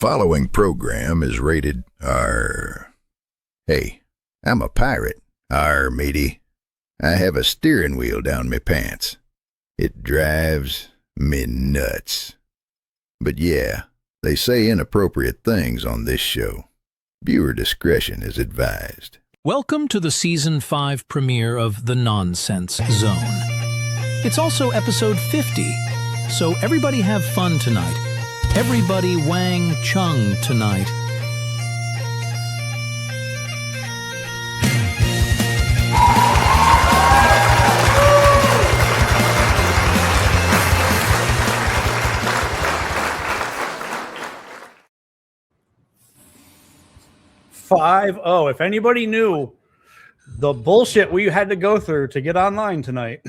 Following program is rated R. Hey, I'm a pirate. R, matey. I have a steering wheel down me pants. It drives me nuts. But yeah, they say inappropriate things on this show. Viewer discretion is advised. Welcome to the Season 5 premiere of The Nonsense Zone. It's also episode 50, so everybody have fun tonight. Everybody Wang Chung tonight. If anybody knew the bullshit we had to go through to get online tonight,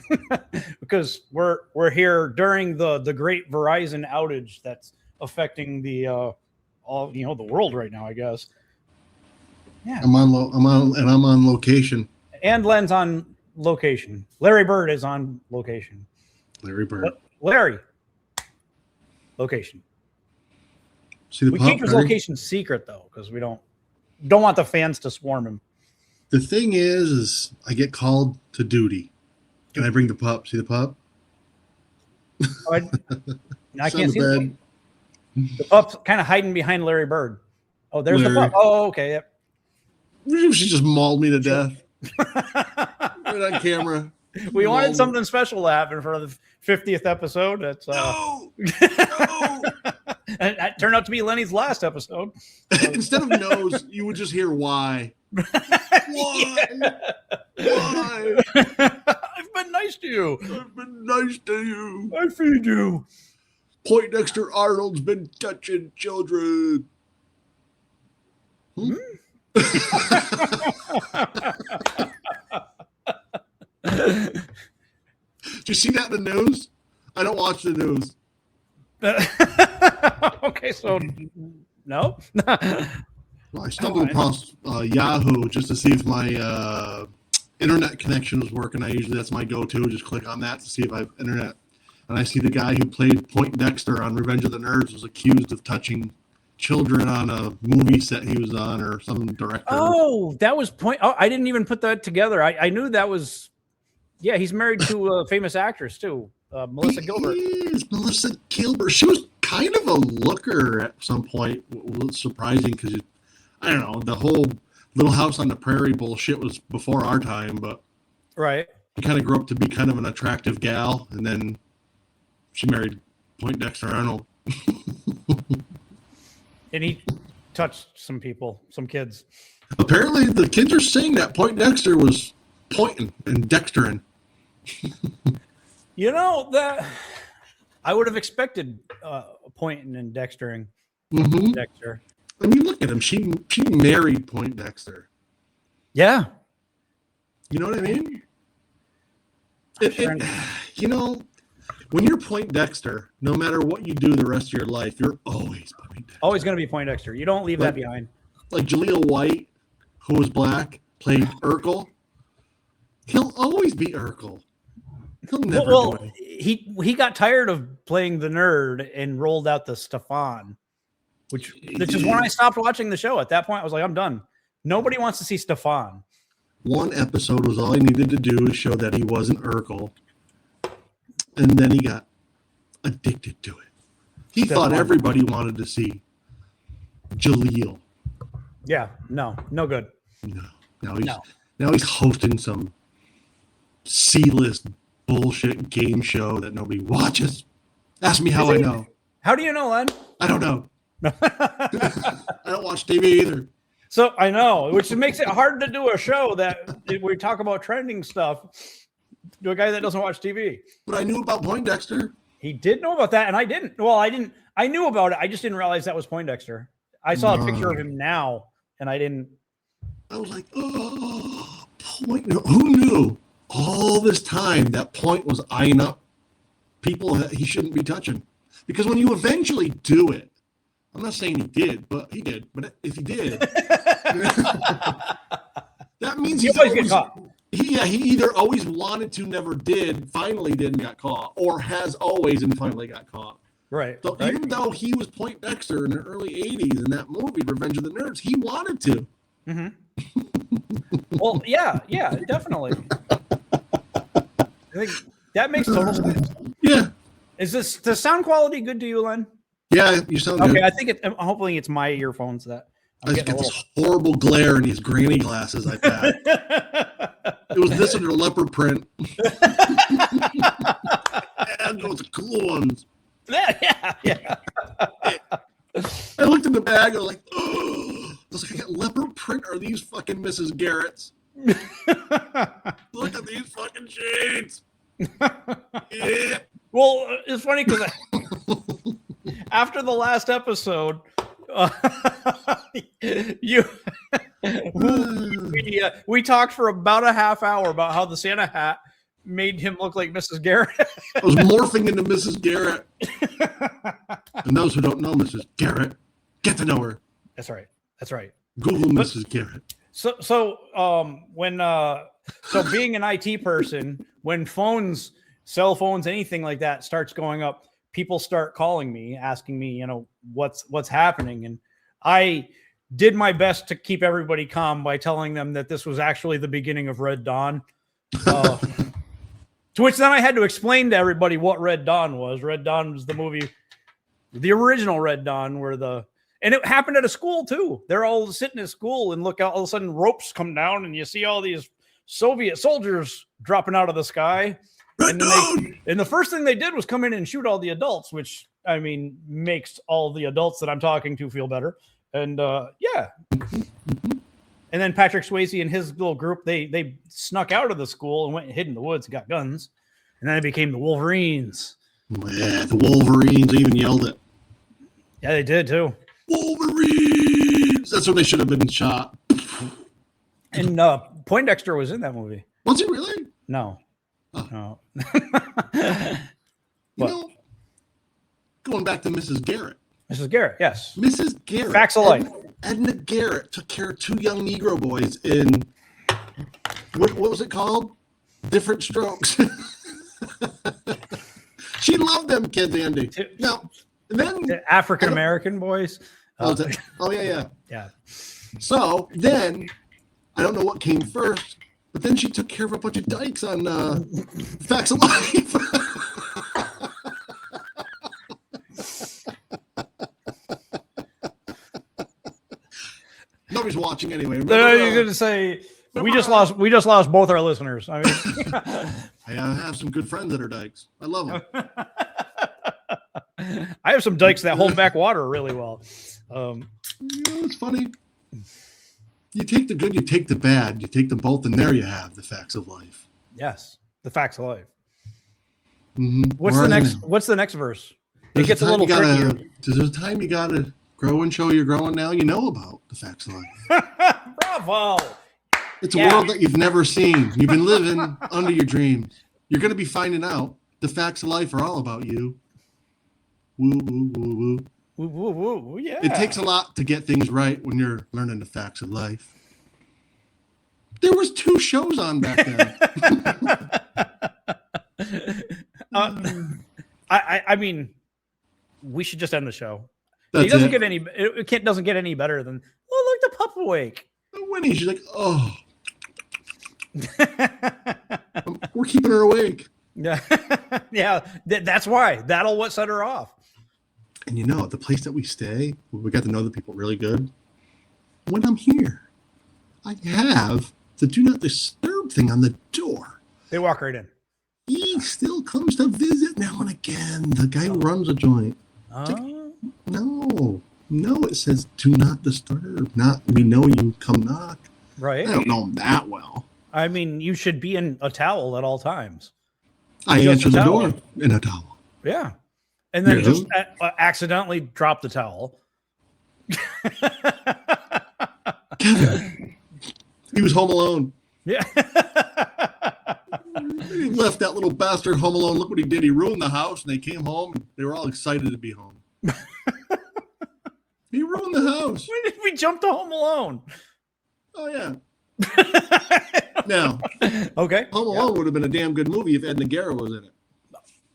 because we're here during the great Verizon outage that's affecting the the world right now, I guess. Yeah, I'm on location. And Len's on location. Larry Bird is on location. Larry. Location. See the we pup, keep his Larry? location secret though, because we don't want the fans to swarm him. The thing is I get called to duty. Can I bring the pup? See the pup? I can't see the pup's kind of hiding behind Larry Bird. Oh, there's the pup. Oh, okay. Yep. She just mauled me to death. Right on camera. We wanted something special to happen for the 50th episode. That's No! And that turned out to be Lenny's last episode. Instead of no's, you would just hear why. Why? Why? I've been nice to you. I've been nice to you. I feed you. Poindexter Arnold's been touching children. Hmm? Did you see that in the news? I don't watch the news. Okay, so no. Well, I stumbled across Yahoo just to see if my internet connection was working. That's my go-to. Just click on that to see if I have internet. And I see the guy who played Poindexter on Revenge of the Nerds was accused of touching children on a movie set he was on, or some director. Oh, that was I didn't even put that together. I knew that was. Yeah, he's married to a famous actress too, Melissa Gilbert. Melissa Gilbert. She was kind of a looker at some point. It was surprising because I don't know, the whole Little House on the Prairie bullshit was before our time, but right. She kind of grew up to be kind of an attractive gal, and then she married Poindexter Arnold. And he touched some people, some kids. Apparently, the kids are saying that Poindexter was pointing and dextering. You know, that I would have expected pointing and dextering. Mm-hmm. Dexter. I mean, look at him. She married Poindexter. Yeah. You know what I mean? You know, when you're Poindexter, no matter what you do the rest of your life, you're always Poindexter. Always going to be Poindexter. You don't leave that behind. Like Jaleel White, who was black, played Urkel. He'll always be Urkel. He'll never do anything. He got tired of playing the nerd and rolled out the Stefan, which is when I stopped watching the show. At that point, I was like, I'm done. Nobody wants to see Stefan. One episode was all he needed to do to show that he wasn't Urkel. And then he got addicted to it. He thought everybody wanted to see Jaleel. Yeah, no good. No. Now he's hosting some C-list bullshit game show that nobody watches. Ask me how I know. How do you know, Len? I don't know. I don't watch TV either. So I know, which makes it hard to do a show that we talk about trending stuff to a guy that doesn't watch TV. But I knew about Poindexter. He did know about that, and I didn't. Well, I didn't. I knew about it. I just didn't realize that was Poindexter. I saw a picture of him now, and I didn't. I was like, oh, Point. Who knew all this time that Point was eyeing up people that he shouldn't be touching? Because when you eventually do it, I'm not saying he did, but he did. But if he did, that means he's always get caught. He either always wanted to, never did, finally did and got caught, or has always and finally got caught. Right. So right. even though he was Poindexter in the early 80s in that movie, Revenge of the Nerds, he wanted to. Well, yeah, definitely. I think that makes total sense. Yeah. Is the sound quality good to you, Len? Yeah, you sound okay. good. I think hopefully it's my earphones that I just get this horrible glare in these granny glasses I packed. It was this under leopard print. And those cool ones. Yeah. I looked in the bag. I was like, oh. I was like, I got leopard print. Are these fucking Mrs. Garrett's? Look at these fucking shades. Yeah. Well, it's funny because after the last episode, we talked for about a half hour about how the Santa hat made him look like Mrs. Garrett. I was morphing into Mrs. Garrett. And those who don't know Mrs. Garrett, get to know her. That's right. Google Mrs. Garrett. So being an IT person, when cell phones, anything like that starts going up, people start calling me, asking me, what's happening. And I did my best to keep everybody calm by telling them that this was actually the beginning of Red Dawn. To which then I had to explain to everybody what Red Dawn was. Red Dawn was the movie, the original Red Dawn, and it happened at a school too. They're all sitting at school and look out, all of a sudden ropes come down and you see all these Soviet soldiers dropping out of the sky. And the first thing they did was come in and shoot all the adults, which makes all the adults that I'm talking to feel better. And yeah. And then Patrick Swayze and his little group, they snuck out of the school and went and hid in the woods and got guns. And then they became the Wolverines. Yeah, the Wolverines even yelled it. Yeah, they did too. Wolverines! That's when they should have been shot. And Poindexter was in that movie. Was he really? No. Oh. No. Going back to Mrs. Garrett. Mrs. Garrett, yes. Mrs. Garrett. Facts of life. Edna Garrett took care of two young Negro boys in, what was it called? Different Strokes. She loved them kids, Andy. Now, and then African-American boys. Yeah. Yeah. So then, I don't know what came first, but then she took care of a bunch of dykes on Facts of Life. Nobody's watching anyway. You're going to say we just lost both our listeners. I have some good friends that are dykes. I love them. I have some dykes that hold back water really well. It's funny. You take the good, you take the bad, you take them both, and there you have the facts of life. Yes, the facts of life. Mm-hmm. What's the next verse? It gets a little trickier. There's a time you gotta grow and show you're growing now. You know about the facts of life. Bravo! It's a world that you've never seen. You've been living under your dreams. You're gonna be finding out the facts of life are all about you. Woo woo woo woo. Woo woo woo. Yeah. It takes a lot to get things right when you're learning the facts of life. There was 2 shows on back then. I mean, we should just end the show. It doesn't get any better than look, the pup awake. Winnie, she's like, oh, we're keeping her awake. Yeah, yeah. That's why. That'll what set her off. And the place that we stay, we got to know the people really good. When I'm here, I have the do not disturb thing on the door. They walk right in. He still comes to visit now and again. The guy who runs a joint. No, it says do not disturb. We know you, come knock. Right. I don't know him that well. I mean, you should be in a towel at all times. I answer the door in a towel. Yeah. And then just accidentally drop the towel. Kevin, he was home alone. Yeah. He left that little bastard home alone. Look what he did. He ruined the house, and they came home, and they were all excited to be home. He ruined the house. When did we jump to Home Alone? Oh, yeah. Now, okay. Home Alone would have been a damn good movie if Edna Garrett was in it.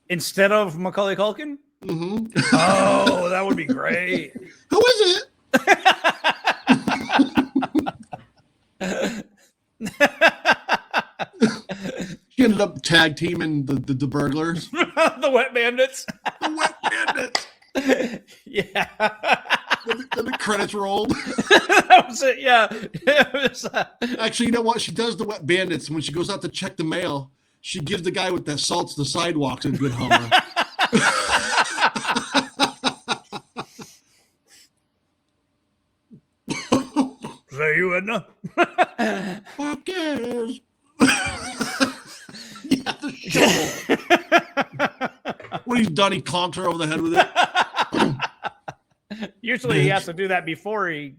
Instead of Macaulay Culkin? Mm-hmm. Oh, that would be great. Who is it? She ended up tag teaming the burglars. The wet bandits. The wet bandits. Yeah. Then the credits rolled. That was it. Yeah. It was, Actually, you know what? She does the wet bandits. When she goes out to check the mail, she gives the guy with that salts the sidewalks a good hummer. Is that you, Edna? Fuck yes. Yeah, the shovel. When he's done, he conks her over the head with it. Usually he has to do that before he.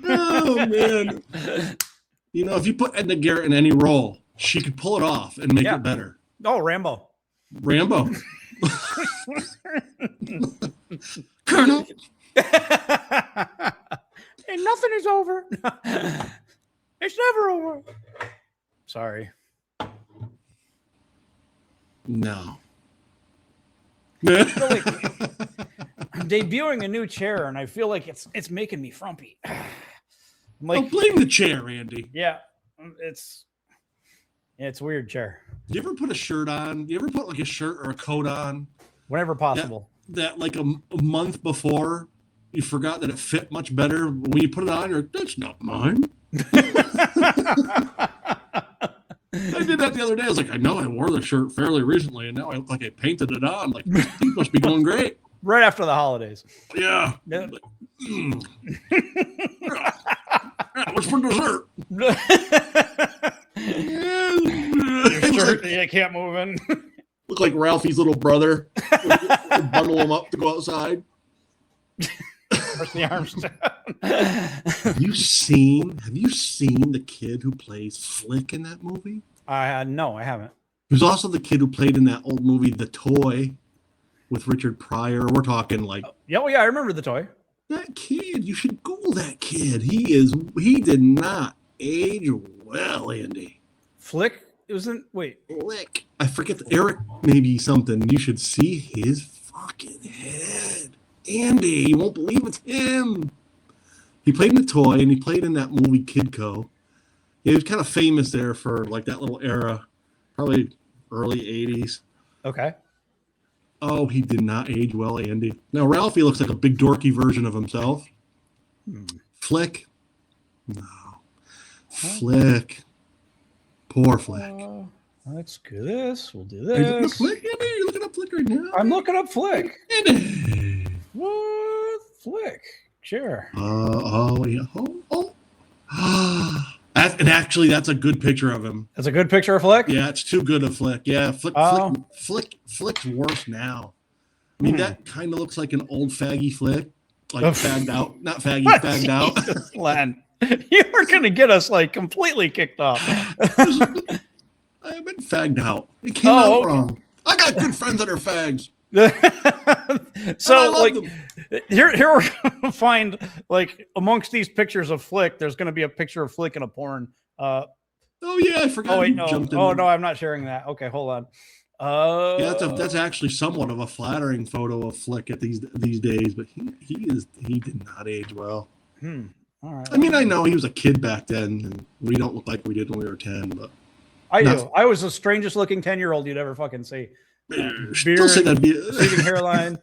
Oh, man. You know, if you put Edna Garrett in any role, she could pull it off and make it better. Oh, Rambo. Rambo. Colonel. And nothing is over. It's never over. Sorry. No. I'm debuting a new chair, and I feel like it's making me frumpy. I'm like, Don't blame the chair, Andy. yeah, it's a weird chair. You ever put a shirt on? You ever put like a shirt or a coat on? Whenever possible. That like a month before, you forgot that it fit much better. When you put it on, you're like, that's not mine. I did that the other day. I was like, I know I wore the shirt fairly recently, and now I look like I painted it on. Like, it must be going great. Right after the holidays. Yeah. Yeah. Like, what's for dessert? Your shirt, you can't move in. Look like Ralphie's little brother. Bundle him up to go outside. Push the arms down. Have you seen the kid who plays Flick in that movie? No, I haven't. He was also the kid who played in that old movie, The Toy, with Richard Pryor. We're talking like Yeah, well, yeah, I remember The Toy. that kid. You should Google that kid. He did not age well, Andy. Flick? It wasn't. Wait. Flick. I forget Eric. Maybe something. You should see his fucking head, Andy. You won't believe it's him. He played in The Toy, and he played in that movie Kidco. He was kind of famous there for like that little era, probably early 80s. Okay. Oh, he did not age well, Andy. Now, Ralphie looks like a big dorky version of himself. Flick? No. Flick. Poor Flick. Let's do this. We'll do Are you looking up this. Flick, Andy? Are you looking up Flick right now? I'm looking up Flick. Andy. What? Flick. Sure. Oh, yeah. Oh. And actually, that's a good picture of him. That's a good picture of Flick? Yeah, it's too good of Flick. Yeah, Flick's worse now. I mean, that kind of looks like an old faggy Flick. Like fagged out. Not faggy, fagged out. Jesus, Len. You were going to get us like completely kicked off. I've been fagged out. It came out wrong. I got good friends that are fags. So like here we're gonna find like amongst these pictures of Flick, there's gonna be a picture of Flick in a porn. Oh yeah, I forgot. Oh wait, no. No, I'm not sharing that. Okay, hold on. Yeah, that's actually somewhat of a flattering photo of Flick at these days, but he did not age well. All right. I mean, I know he was a kid back then, and we don't look like we did when we were 10, but I do. I was the strangest looking 10-year-old you'd ever fucking see. Still say that'd be receding hairline.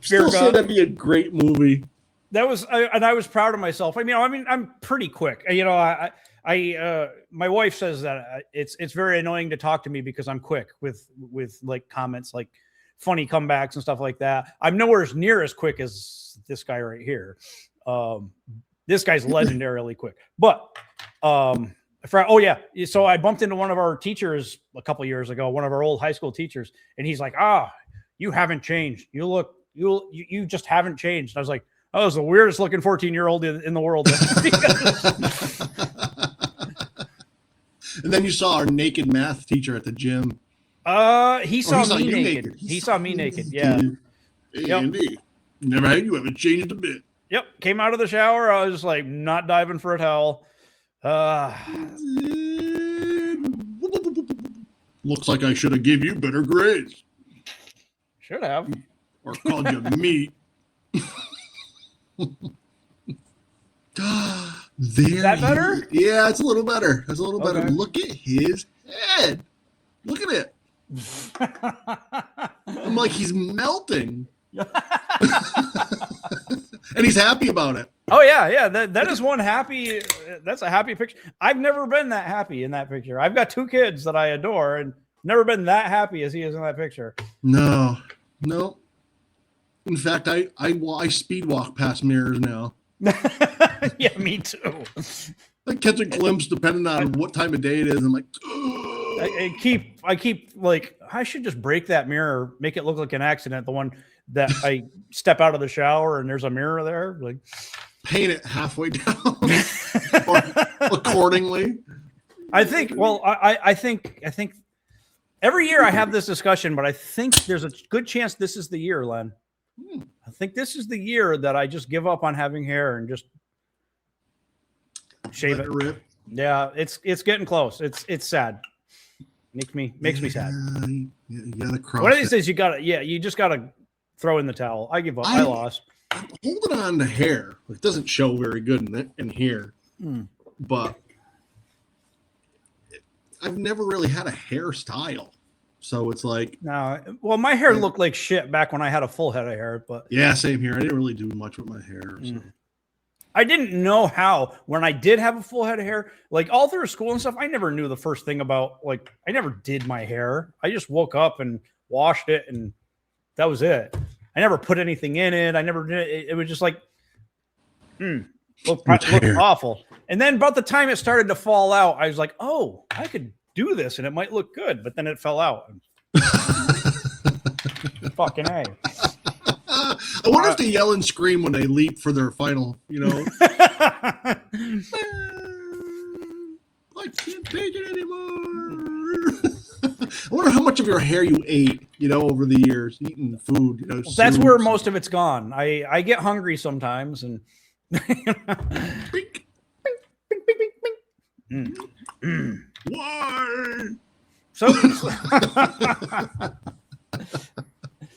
Still say that'd be a great movie. That was, and I was proud of myself. I mean, I'm pretty quick. You know, my wife says that it's very annoying to talk to me because I'm quick with like comments, like funny comebacks and stuff like that. I'm nowhere near as quick as this guy right here. This guy's legendarily quick, but oh yeah. So I bumped into one of our teachers a couple years ago, one of our old high school teachers, and he's like, you haven't changed. You just haven't changed. And I was like, oh, it's the weirdest looking 14-year-old in the world. And then you saw our naked math teacher at the gym. He saw me naked. He saw me naked. Yeah. Hey, Andy, never had you haven't changed a bit. Yep. Came out of the shower. I was like not diving for a towel. Looks like I should have give you better grades. Should have. Or called you meat. Is that better? Yeah, it's a little better. It's a little better. Okay. Look at his head. Look at it. I'm like, he's melting. And he's happy about it. Oh yeah. That is one happy. That's a happy picture. I've never been that happy in that picture. I've got 2 kids that I adore, and never been that happy as he is in that picture. No. In fact, I speed walk past mirrors now. Yeah, me too. I catch a glimpse depending on what time of day it is. I'm like, I keep like, I should just break that mirror, make it look like an accident. The one that I step out of the shower and there's a mirror there, like paint it halfway down or accordingly. I think. Well, I think every year I have this discussion, but I think there's a good chance this is the year, Len. I think this is the year that I just give up on having hair and just shave it. Rip. Yeah, it's getting close. It's sad. Makes me sad. You gotta cross. One of these days you just gotta throw in the towel. I give up. I lost. I'm holding on to hair. It doesn't show very good in here, but I've never really had a hairstyle. So it's like, no. Well, my hair looked like shit back when I had a full head of hair, but yeah, same here. I didn't really do much with my hair. So. I didn't know how when I did have a full head of hair, like all through school and stuff. I never knew the first thing about, like, I never did my hair. I just woke up and washed it, and that was it. I never put anything in it. I never did it. It was just like, looked awful. And then about the time it started to fall out, I was like, oh, I could do this and it might look good, but then it fell out. Fucking A. I wonder if they yell and scream when they leap for their final, I can't take it anymore. I wonder how much of your hair you ate, over the years, eating food. Well, that's where most of it's gone. I get hungry sometimes, and Bink. Bing, bing, bing, bing. Why?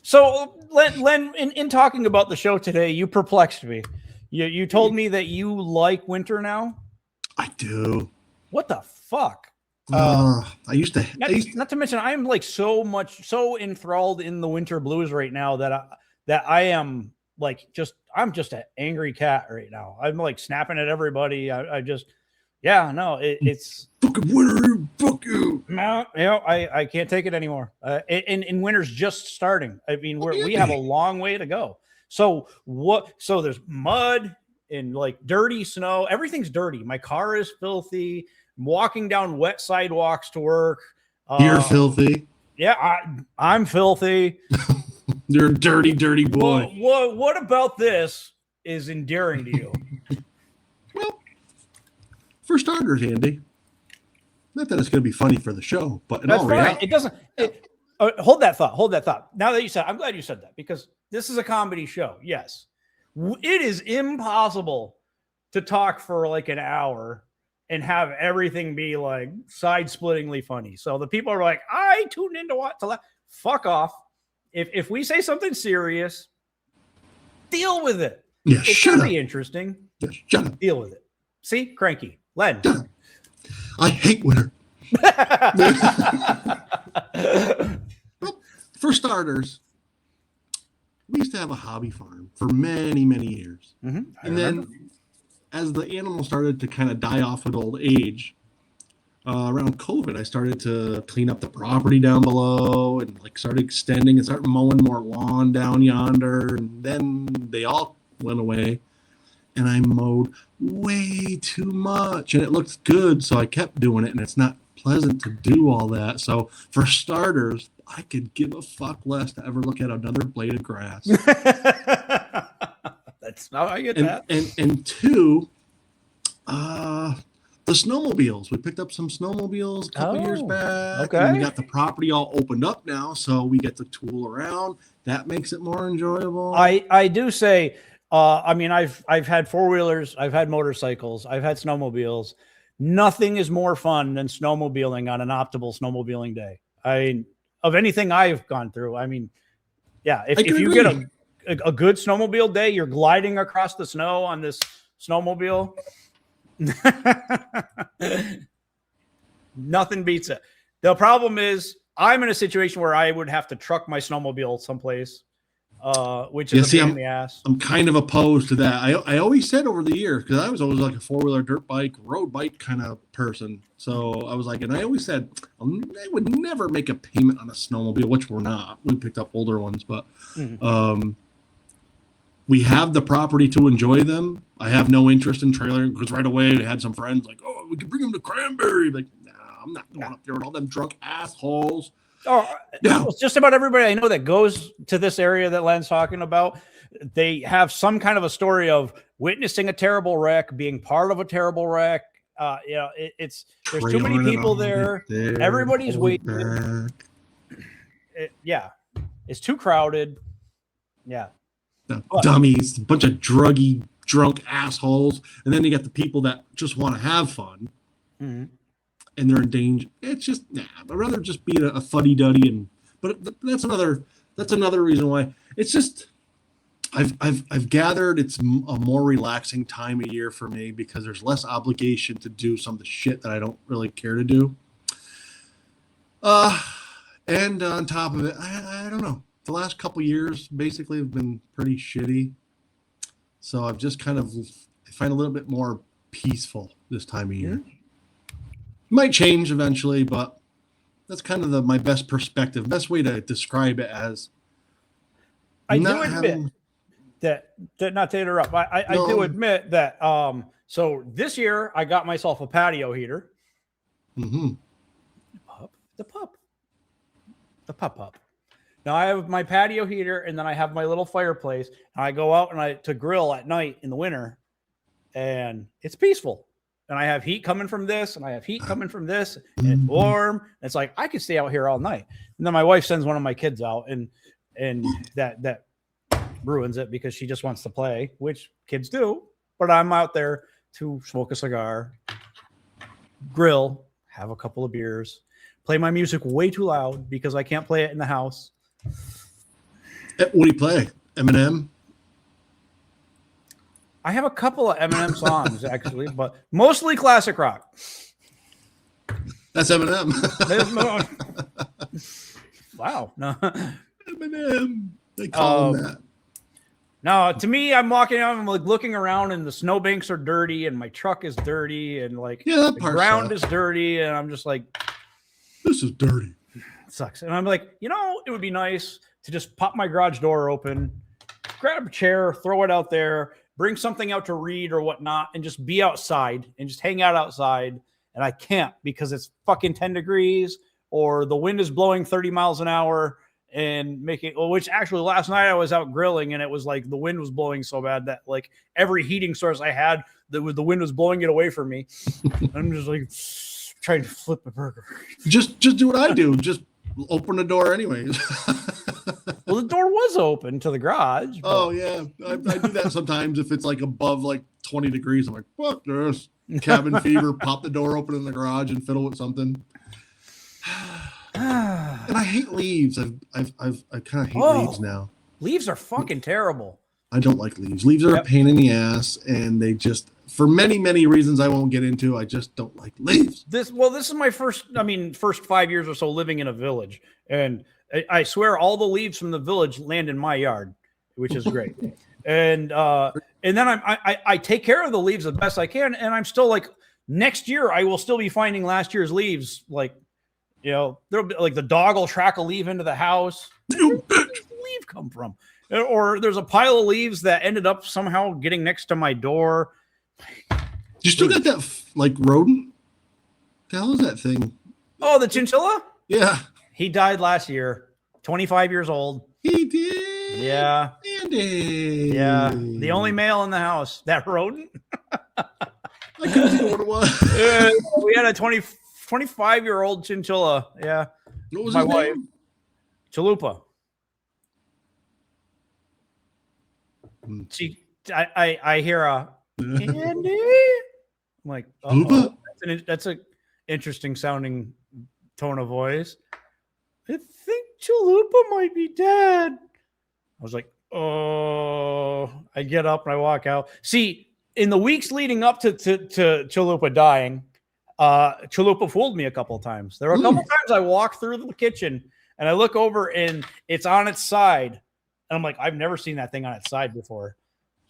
So Len, in talking about the show today, you perplexed me. You told me that you like winter now. I do. What the fuck? I used to. Not to mention, I'm like so enthralled in the winter blues right now that I am like I'm just an angry cat right now. I'm like snapping at everybody. It's fucking winter. Fuck you. No, I can't take it anymore. And winter's just starting. I mean, we have a long way to go. So there's mud and like dirty snow. Everything's dirty. My car is filthy. I'm walking down wet sidewalks to work. You're filthy. Yeah, I'm filthy. You're a dirty, dirty boy. What about this is endearing to you? Well, for starters, Andy, not that it's going to be funny for the show, but in all reality, it doesn't. Hold that thought. Now that you said, I'm glad you said that, because this is a comedy show. Yes, it is impossible to talk for like an hour and have everything be like side-splittingly funny. So the people are like, I tuned in to what to laugh. Fuck off. If we say something serious, deal with it. Yeah, it should be interesting. Yeah, shut up. Deal with it. See, cranky. Len. I hate winter. Well, for starters, we used to have a hobby farm for many, many years. Mm-hmm. And then as the animals started to kind of die off with old age, around COVID, I started to clean up the property down below and like started extending and start mowing more lawn down yonder. And then they all went away. And I mowed way too much, and it looked good, so I kept doing it, and it's not pleasant to do all that. So for starters, I could give a fuck less to ever look at another blade of grass. That's how I get that. And two, the snowmobiles. We picked up some snowmobiles a couple years back. Okay. And we got the property all opened up now, so we get to tool around. That makes it more enjoyable. I do say, I mean, I've had four-wheelers, I've had motorcycles, I've had snowmobiles. Nothing is more fun than snowmobiling on an optimal snowmobiling day. Of anything I've gone through. I mean, yeah, if you agree. get a good snowmobile day, you're gliding across the snow on this snowmobile. Nothing beats it. The problem is I'm in a situation where I would have to truck my snowmobile someplace, which is a pain in the ass. I'm kind of opposed to that. I always said over the years, because I was always like a four-wheeler dirt bike, road bike kind of person. So I was like, and I always said I would never make a payment on a snowmobile, which we're not. We picked up older ones, but we have the property to enjoy them. I have no interest in trailering because right away I had some friends like, oh, we can bring them to Cranberry. Like, nah, I'm not going up there with all them drunk assholes. Oh, no. Just about everybody I know that goes to this area that Len's talking about, they have some kind of a story of witnessing a terrible wreck, being part of a terrible wreck. There's too many people there. Everybody's waiting. It's too crowded. Yeah. Dummies, a bunch of drunk assholes. And then you got the people that just want to have fun. Mm-hmm. And they're in danger. It's just, I'd rather just be a fuddy-duddy. But that's another reason why. It's just, I've gathered it's a more relaxing time of year for me because there's less obligation to do some of the shit that I don't really care to do. And on top of it, I don't know. The last couple years basically have been pretty shitty. So I've just I find a little bit more peaceful this time of year. Might change eventually, but that's kind of my best perspective, best way to describe it as. I do admit that not to interrupt. I do admit that. So this year I got myself a patio heater. Mm-hmm. The pup. Now I have my patio heater, and then I have my little fireplace. And I go out to grill at night in the winter, and it's peaceful. And I have heat coming from this, and I have heat coming from this, and it's warm. It's like I could stay out here all night. And then my wife sends one of my kids out, and that ruins it because she just wants to play, which kids do. But I'm out there to smoke a cigar, grill, have a couple of beers, play my music way too loud because I can't play it in the house. What do you play? Eminem? I have a couple of Eminem songs, actually, but mostly classic rock. That's Eminem. Wow. No. Eminem. They call him that. No, to me, I'm walking out, I'm like looking around, and the snowbanks are dirty, and my truck is dirty, and the ground is dirty, and I'm just like, this is dirty. It sucks. And I'm like, it would be nice to just pop my garage door open, grab a chair, throw it out there, bring something out to read or whatnot, and just be outside and just hang out outside. And I can't because it's fucking 10 degrees or the wind is blowing 30 miles an hour and which actually last night I was out grilling and it was like the wind was blowing so bad that like every heating source I had, the wind was blowing it away from me. I'm just like trying to flip a burger. Just do what I do. Just open the door anyways. Well, the door was open to the garage. But... Oh, yeah. I do that sometimes if it's like above like 20 degrees. I'm like, fuck this. Cabin fever, pop the door open in the garage and fiddle with something. And I hate leaves. I kind of hate leaves now. Leaves are fucking terrible. I don't like leaves. Leaves are a pain in the ass, and they just, for many, many reasons I won't get into, I just don't like leaves. This is my first 5 years or so living in a village, and I swear all the leaves from the village land in my yard, which is great. and then I take care of the leaves the best I can, and I'm still like, next year I will still be finding last year's leaves. Like, there'll be like the dog will track a leaf into the house. Where did the leaf come from? Or there's a pile of leaves that ended up somehow getting next to my door. You still got that like rodent? What the hell is that thing? Oh, the chinchilla? Yeah. He died last year, 25 years old. He did? Yeah. Andy. Yeah. The only male in the house. That rodent? I couldn't see what it was. We had a 25-year-old chinchilla. Yeah. What was his name? Chalupa. I hear a Andy. I'm like, that's an interesting sounding tone of voice. I think Chalupa might be dead. I was like, oh, I get up and I walk out. See, in the weeks leading up to Chalupa dying, Chalupa fooled me a couple of times. There were a couple of times I walked through the kitchen and I look over and it's on its side. And I'm like, I've never seen that thing on its side before.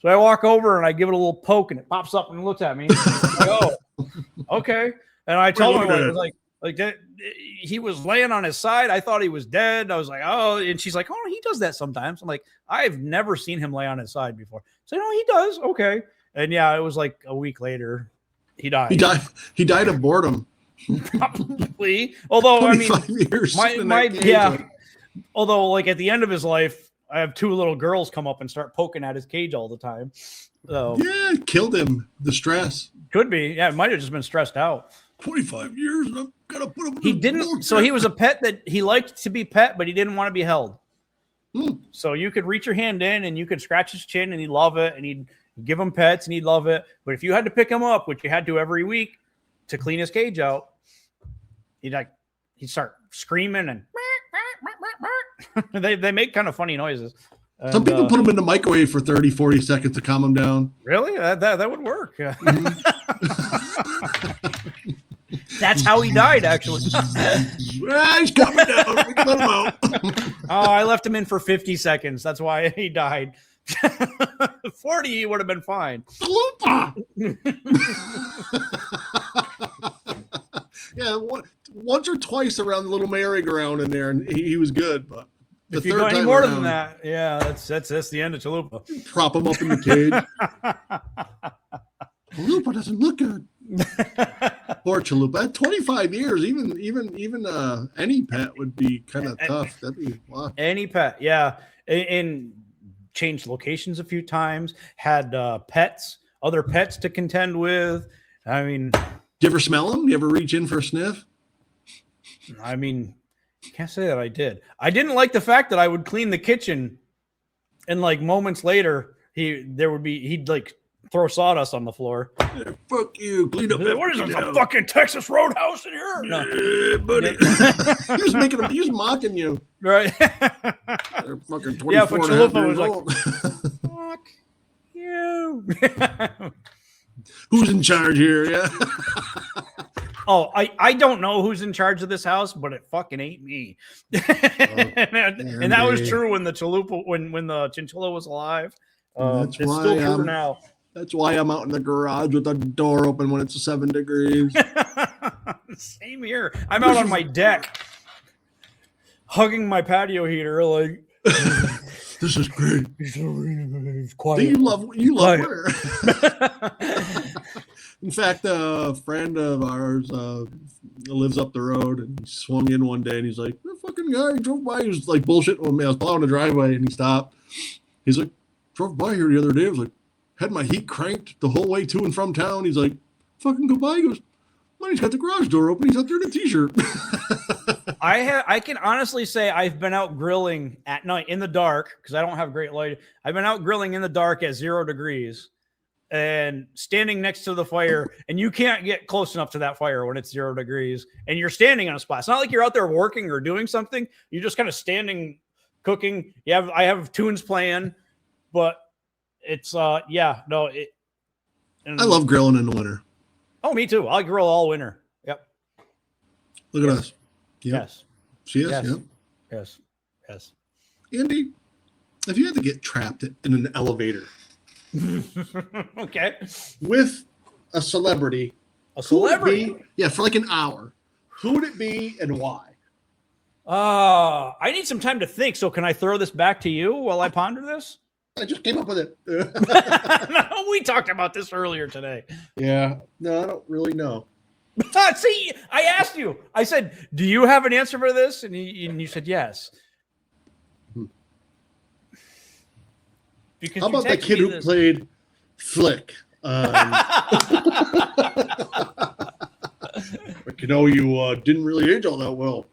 So I walk over and I give it a little poke and it pops up and looks at me. Like, oh, okay. And I told him, I was like that, he was laying on his side. I thought he was dead. I was like, oh, and she's like, oh, he does that sometimes. I'm like, I've never seen him lay on his side before. So no, he does. Okay. And yeah, it was like a week later, he died. He died of boredom. Probably. Although, I mean, years although like at the end of his life, I have two little girls come up and start poking at his cage all the time. So yeah, it killed him. The stress. Could be. Yeah, it might have just been stressed out. 25 years and I'm gonna put him. He didn't. So he was a pet that he liked to be pet, but he didn't want to be held. So you could reach your hand in and you could scratch his chin and he'd love it, and he'd give him pets and he'd love it. But if you had to pick him up, which you had to every week to clean his cage out, he'd start screaming and they make kind of funny noises. And, some people put him in the microwave for 30, 40 seconds to calm him down. Really? That would work. That's how he died, actually. He's coming down. Let him out. Oh, I left him in for 50 seconds. That's why he died. 40, he would have been fine. Yeah, once or twice around the little merry-go-round in there, and he was good. But if you go any more than that, yeah, that's the end of Chalupa. Prop him up in the cage. Chalupa doesn't look good. Poor Chalupa. At 25 years, even any pet would be kind of tough. That'd be wow. Any pet, yeah. And changed locations a few times. Had other pets to contend with. I mean, do you ever smell them? You ever reach in for a sniff? I mean, can't say that I did. I didn't like the fact that I would clean the kitchen, and like moments later, he'd like throw sawdust on the floor. Yeah, fuck you! Clean up. What is this? A fucking Texas Roadhouse in here? No, yeah, buddy. He was mocking you, right? They're fucking 24 yeah, but Chalupa was old. Like, fuck you. Who's in charge here? Yeah. Oh, I don't know who's in charge of this house, but it fucking ain't me. And that was true when the Chalupa, when the chinchilla was alive. It's still true now. That's why I'm out in the garage with the door open when it's 7 degrees. Same here. I'm out on my deck, hugging my patio heater, like this is great. It's quiet. Do you love her? In fact, a friend of ours lives up the road, and he swung in one day, and he's like, "The fucking guy drove by. He was like bullshitting with me. I was plowing the driveway, and he stopped. He's like, drove by here the other day. I was like, had my heat cranked the whole way to and from town. He's like, fucking go by. He goes, well, he's got the garage door open. He's out there in a t-shirt. I can honestly say I've been out grilling at night in the dark because I don't have great light. I've been out grilling in the dark at 0 degrees and standing next to the fire, and you can't get close enough to that fire when it's 0 degrees and you're standing on a spot. It's not like you're out there working or doing something. You're just kind of standing, cooking. I have tunes playing, but it's I love grilling in the winter. Oh, me too. I grill all winter. Yep. Look at us. Yep. Yes. See us? Yes. Yep. Yes. Andy, if you had to get trapped in an elevator, okay, with a celebrity, for like an hour, who would it be and why? I need some time to think. So can I throw this back to you while I ponder this? I just came up with it. No, we talked about this earlier today. Yeah. No, I don't really know. See, I asked you. I said, "Do you have an answer for this?" And you said yes. Because how about the kid who played Flick? You didn't really age all that well.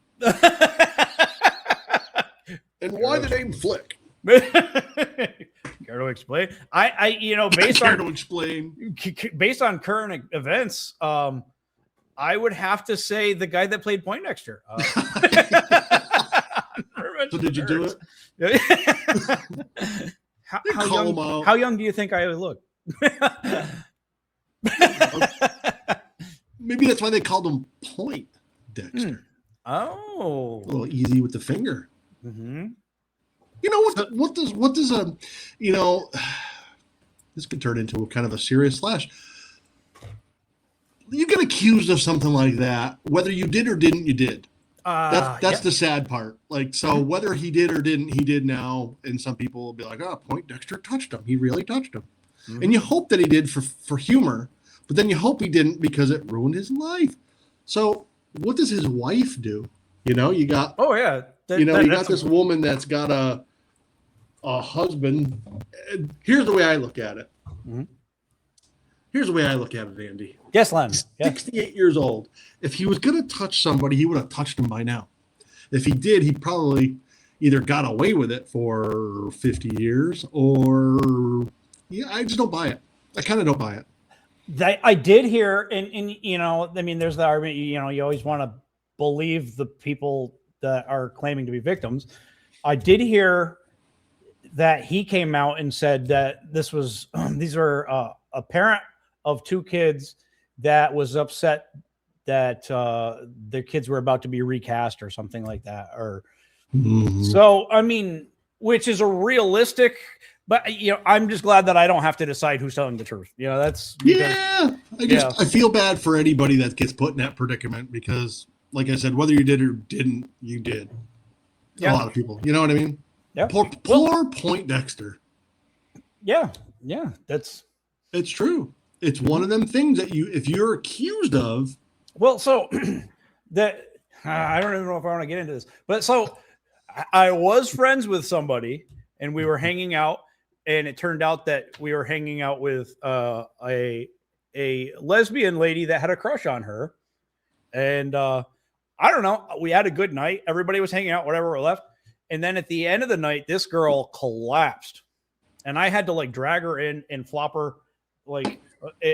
And why the name Flick? Care to explain? Based on current events, I would have to say the guy that played Poindexter. So did you do it? How young do you think I look? Maybe that's why they called him Poindexter. Oh, a little easy with the finger. Mm-hmm. You know what does a, you know, this could turn into a kind of a serious slash. You get accused of something like that, whether you did or didn't, you did. That's the sad part. Like, so whether he did or didn't, he did now. And some people will be like, oh, Poindexter touched him. He really touched him. Mm-hmm. And you hope that he did for humor, but then you hope he didn't because it ruined his life. So what does his wife do? You know, you got, you got this woman that's got a husband. Here's the way I look at it. Mm-hmm. Here's the way I look at it, Andy. Yes, Len. 68 years old. If he was going to touch somebody, he would have touched him by now. If he did, he probably either got away with it for 50 years or, I just don't buy it. I kind of don't buy it. I did hear, and you know, I mean, there's the argument, you know, you always want to believe the people that are claiming to be victims. I did hear that he came out and said that these were a parent of two kids that was upset that their kids were about to be recast or something like that. Or so, I mean, which is a realistic, but you know, I'm just glad that I don't have to decide who's telling the truth. You know, that's because, I feel bad for anybody that gets put in that predicament because, like I said, whether you did or didn't, you did. A lot of people, you know what I mean? Yeah. Poor Poindexter. Yeah, it's true. It's one of them things that if you're accused of. Well, so that I don't even know if I want to get into this, but so I was friends with somebody and we were hanging out, and it turned out that we were hanging out with a lesbian lady that had a crush on her. And I don't know, we had a good night. Everybody was hanging out, whatever, we left. And then at the end of the night, this girl collapsed and I had to like drag her in and flop her. Like,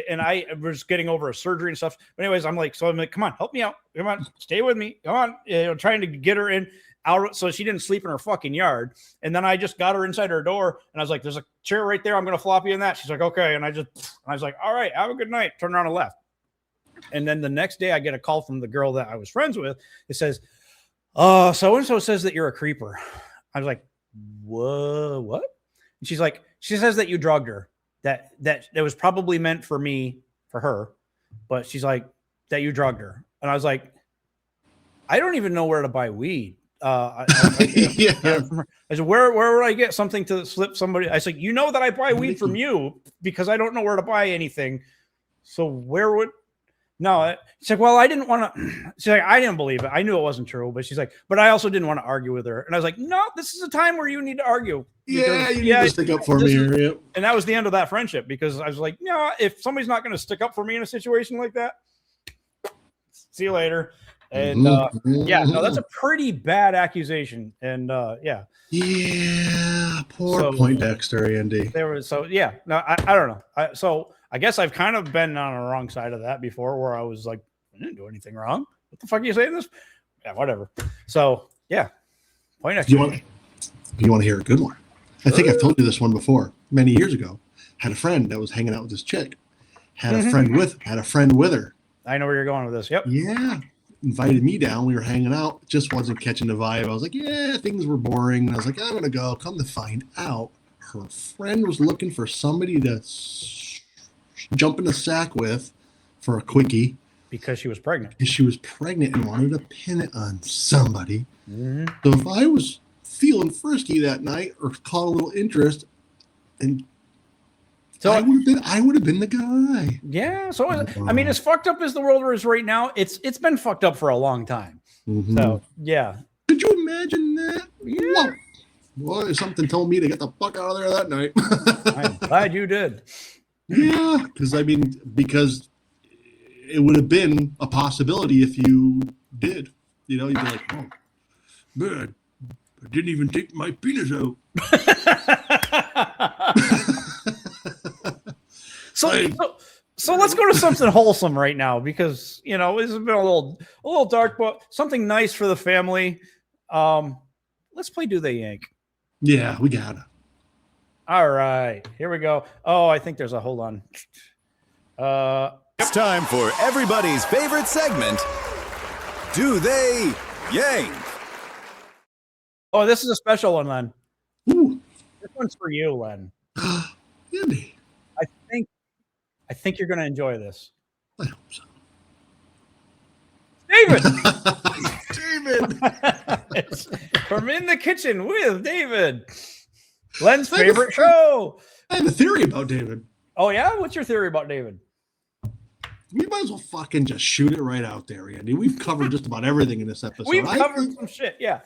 and I was getting over a surgery and stuff. But anyways, I'm like, come on, help me out. Come on, stay with me. Come on. You know, trying to get her in out so she didn't sleep in her fucking yard. And then I just got her inside her door and I was like, there's a chair right there. I'm going to flop you in that. She's like, okay. And I was like, all right, have a good night. Turned around and left. And then the next day I get a call from the girl that I was friends with. It says, so-and-so says that you're a creeper. I was like, whoa, what? And she's like, she says that you drugged her. That was probably meant for her, but she's like, that you drugged her. And I was like, I don't even know where to buy weed. I said, where would I get something to slip somebody? I said, you know that I buy weed from you because I don't know where to buy anything. So where would, no, she's like, well, I didn't want to, she's like, I didn't believe it. I knew it wasn't true, but she's like, but I also didn't want to argue with her. And I was like, no, this is a time where you need to argue. Yeah, you need to stick up for me here. Yep. And that was the end of that friendship because I was like, no, if somebody's not going to stick up for me in a situation like that, see you later. And that's a pretty bad accusation. And poor Poindexter, Andy. I don't know. So I guess I've kind of been on the wrong side of that before, where I was like, I didn't do anything wrong. What the fuck are you saying this? Yeah, whatever. So Poindexter. You want to hear a good one? I think I've told you this one before. Many years ago, had a friend that was hanging out with this chick. Had a friend with her. I know where you're going with this. Yep. Yeah. Invited me down. We were hanging out. Just wasn't catching the vibe. I was like, things were boring. And I was like, I'm going to go. Come to find out, her friend was looking for somebody to jump in the sack with for a quickie. Because she was pregnant. She was pregnant and wanted to pin it on somebody. Mm-hmm. So if I was feeling frisky that night or caught a little interest, and so I would have been the guy. Yeah. So I mean, as fucked up as the world is right now, it's been fucked up for a long time. Mm-hmm. So yeah. Could you imagine that? Yeah. Well, something told me to get the fuck out of there that night. I'm glad you did. Yeah, because it would have been a possibility if you did. You know, you'd be like, oh, man, I didn't even take my penis out. So let's go to something wholesome right now because, you know, this has been a little dark, but something nice for the family. let's play Do They Yank. Yeah, we got it. All right, here we go. Oh, I think there's a hold on. It's time for everybody's favorite segment, Do They Yank? Oh, this is a special one, Len. Ooh. This one's for you, Len. Andy. I think you're going to enjoy this. I hope so. David! David! It's from In the Kitchen with David. Len's favorite show. I have a theory about David. Oh, yeah? What's your theory about David? We might as well fucking just shoot it right out there, Andy. We've covered just about everything in this episode. We've covered some shit, yeah.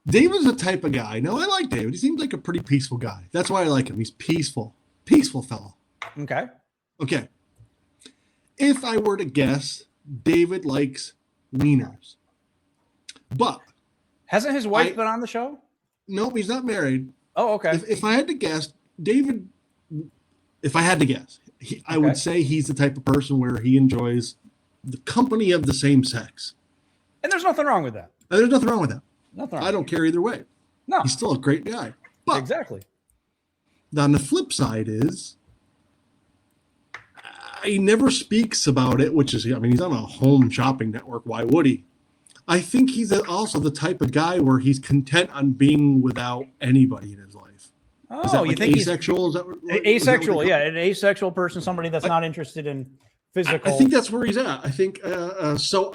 David's the type of guy. No, I like David. He seems like a pretty peaceful guy. That's why I like him. He's peaceful. Peaceful fellow. Okay. Okay. If I were to guess, David likes wieners. But hasn't his wife been on the show? No, he's not married. Oh, okay. If I had to guess, David, if I had to guess, I would say he's the type of person where he enjoys the company of the same sex. And there's nothing wrong with that. And there's nothing wrong with that. Nothing wrong. I don't care either way. No. He's still a great guy. But exactly. On the flip side is, he never speaks about it, which is, I mean, he's on a home shopping network. Why would he? I think he's also the type of guy where he's content on being without anybody in his life. Oh, is that you like think asexual? Is that asexual? Yeah, an asexual person, somebody that's not interested in physical. I think that's where he's at. I think so.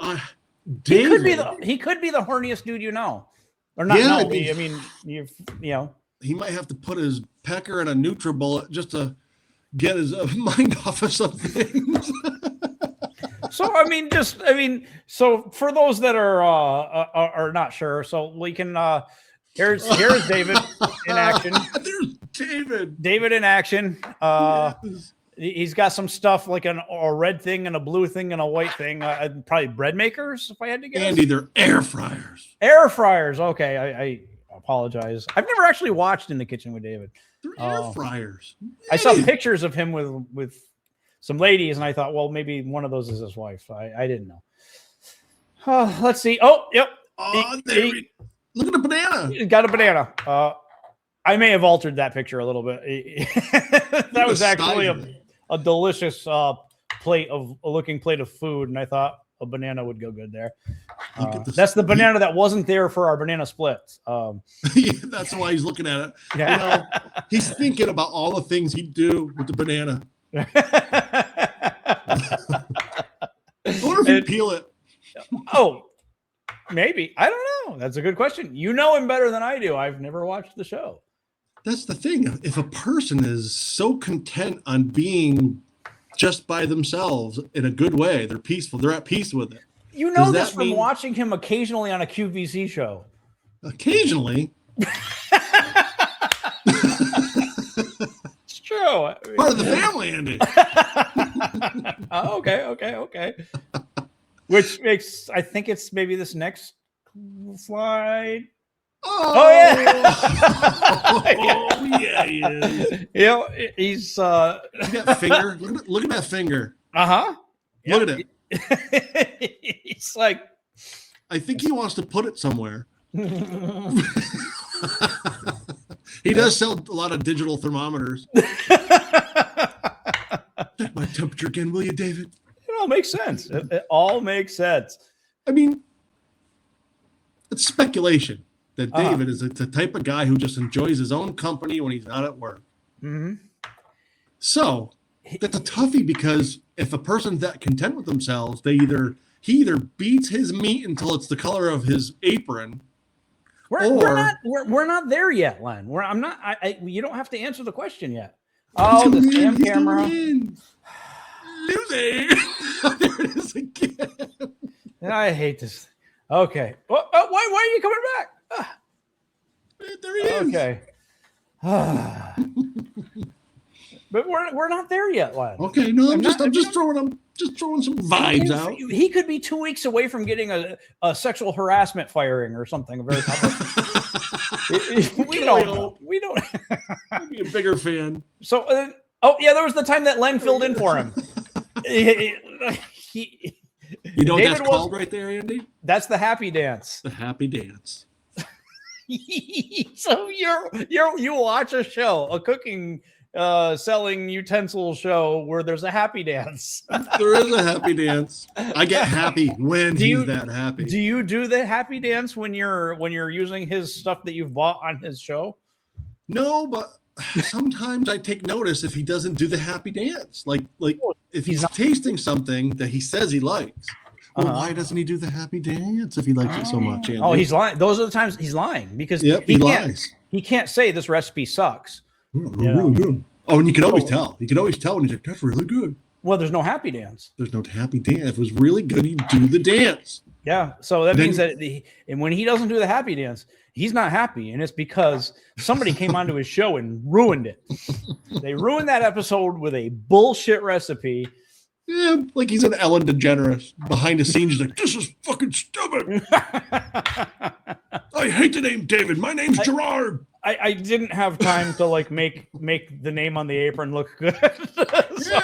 David, he could be the horniest dude you know, or not? Yeah, know. I mean, you know, he might have to put his pecker in a NutriBullet just to get his mind off of some things. So so for those that are not sure, so we can here's David in action. There's David. David in action. Yes. He's got some stuff like a red thing and a blue thing and a white thing. Probably bread makers, if I had to guess. Andy, they're air fryers. Air fryers. Okay, I apologize. I've never actually watched In the Kitchen with David. They're air fryers. I saw pictures of him with some ladies, and I thought, well, maybe one of those is his wife. I didn't know. Let's see. Oh, yep. Oh, look at the banana. He got a banana. I may have altered that picture a little bit. That was actually a delicious plate of food, and I thought a banana would go good there. That's the banana that wasn't there for our banana splits. Yeah, that's why he's looking at it. Yeah. You know, he's thinking about all the things he'd do with the banana. I wonder if he'd peel it. Oh, maybe. I don't know. That's a good question. You know him better than I do. I've never watched the show. That's the thing. If a person is so content on being just by themselves in a good way, they're peaceful, they're at peace with it. You know this from watching him occasionally on a QVC show. Occasionally? It's true. Part of the family, Andy. Okay. Which makes, I think it's maybe this next slide. Oh yeah. Oh, yeah, he is. You know, he's look at that finger. Look at that finger. Look at it. It's like, I think he wants to put it somewhere. He does sell a lot of digital thermometers. Check my temperature again, will you, David? It all makes sense. It all makes sense. I mean, it's speculation that David is the type of guy who just enjoys his own company when he's not at work. Mm-hmm. So that's a toughie, because if a person's that content with themselves, he either beats his meat until it's the color of his apron. We're not there yet, Len. I'm not. You don't have to answer the question yet. Oh, the damn camera. Losing. There it is again. I hate this. Okay. Why are you coming back? There he is. Okay. But we're not there yet, Len. Okay, no, I'm just throwing some vibes out. He could be 2 weeks away from getting a sexual harassment firing or something. Very we don't. Be a bigger fan. So, there was the time that Len filled in for him. You know what that's called right there, Andy? That's the happy dance. The happy dance. So you watch a show, a cooking selling utensil show where there's a happy dance. There is a happy dance. I get happy when he's that happy. Do you do the happy dance when you're using his stuff that you've bought on his show? No, but sometimes I take notice if he doesn't do the happy dance. Like if he's tasting something that he says he likes. Well, why doesn't he do the happy dance if he likes it so much? Andy? Oh, he's lying. Those are the times he's lying because he lies. He can't say this recipe sucks. Really good. Oh, and you can always tell. You can always tell when he's like, that's really good. Well, there's no happy dance. There's no happy dance. If it was really good, he'd do the dance. Yeah. So that means that and when he doesn't do the happy dance, he's not happy. And it's because somebody came onto his show and ruined it. They ruined that episode with a bullshit recipe. Yeah, like he's an Ellen DeGeneres. Behind the scenes, he's like, this is fucking stupid. I hate the name David. My name's Gerard. I didn't have time to like make the name on the apron look good. So